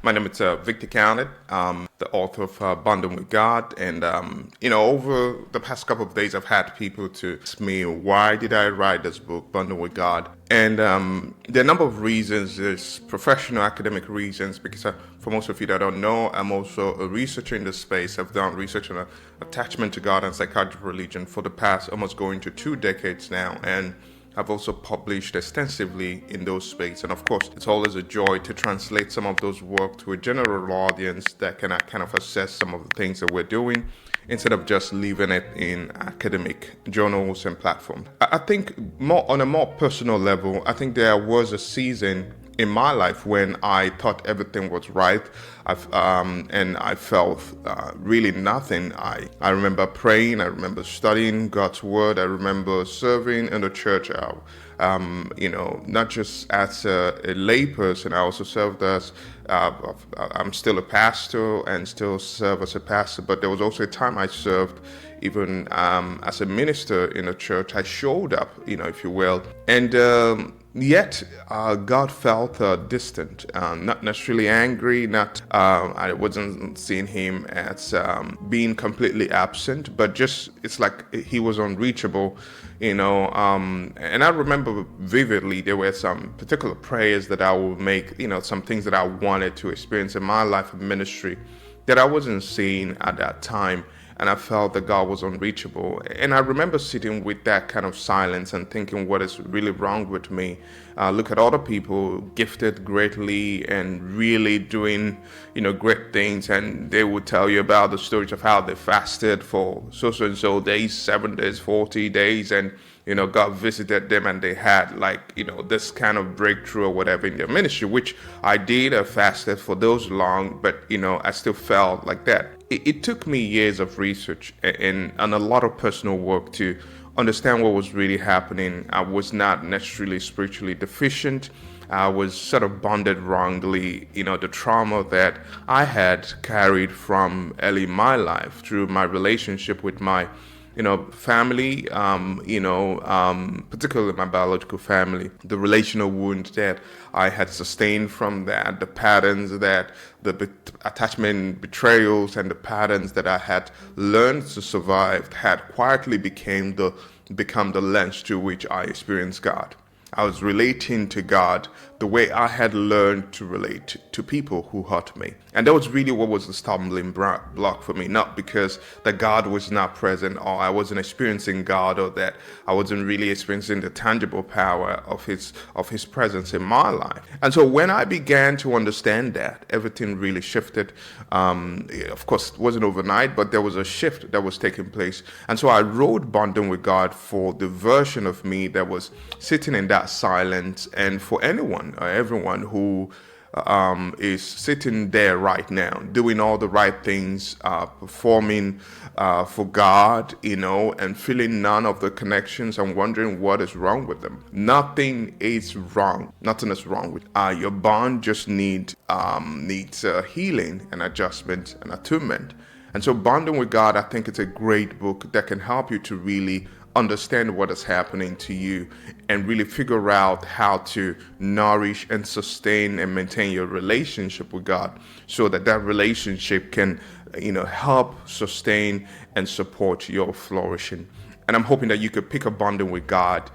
My name is Victor Counted, the author of Bonding with God. And, over the past couple of days, I've had people to ask me, why did I write this book, Bonding with God? And there are a number of reasons. There's professional, academic reasons, because for most of you that don't know, I'm also a researcher in this space. I've done research on attachment to God and psychology of religion for the past almost going to 2 decades now. And I've also published extensively in those spaces. And of course, it's always a joy to translate some of those work to a general audience that can kind of assess some of the things that we're doing instead of just leaving it in academic journals and platforms. I think more on a more personal level, I think there was a season in my life when I thought everything was right, and I felt really nothing. I remember praying, I remember studying God's word, I remember serving in the church. Not just as a layperson, I also served as I'm still a pastor and still serve as a pastor. But there was also a time I served even as a minister in a church. I showed up, if you will, and yet, God felt distant, not necessarily angry, I wasn't seeing him as being completely absent, but just, it's like he was unreachable, and I remember vividly, there were some particular prayers that I would make, some things that I wanted to experience in my life of ministry that I wasn't seeing at that time. And I felt that God was unreachable. And I remember sitting with that kind of silence and thinking, what is really wrong with me? Look at other people gifted greatly and really doing, great things. And they would tell you about the stories of how they fasted for so days, 7 days, 40 days. And, God visited them and they had this kind of breakthrough or whatever in their ministry, which I did. I fasted for those long, but, I still felt like that. It took me years of research and a lot of personal work to understand what was really happening. I was not necessarily spiritually deficient. I was sort of bonded wrongly, the trauma that I had carried from early in my life through my relationship with my family, particularly my biological family, the relational wound that I had sustained from that, the patterns that the attachment betrayals and the patterns that I had learned to survive had quietly become the lens through which I experienced God. I was relating to God the way I had learned to relate to people who hurt me. And that was really what was the stumbling block for me, not because that God was not present or I wasn't experiencing God or that I wasn't really experiencing the tangible power of his presence in my life. And so when I began to understand that, everything really shifted. Of course, it wasn't overnight, but there was a shift that was taking place. And so I wrote Bonding with God for the version of me that was sitting in that silence, and for anyone or everyone who is sitting there right now, doing all the right things, performing for God, and feeling none of the connections and wondering what is wrong with them. Nothing is wrong. Nothing is wrong with your bond. Just needs healing and adjustment and attunement. And so, Bonding with God, I think it's a great book that can help you to really understand what is happening to you and really figure out how to nourish and sustain and maintain your relationship with God so that relationship can, help sustain and support your flourishing. And I'm hoping that you could pick up Bonding with God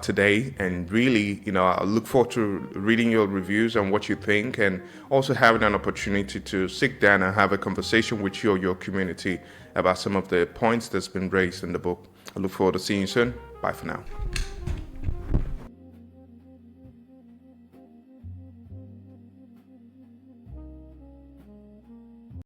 today and really, I look forward to reading your reviews and what you think, and also having an opportunity to sit down and have a conversation with you or your community about some of the points that's been raised in the book. I look forward to seeing you soon. Bye for now.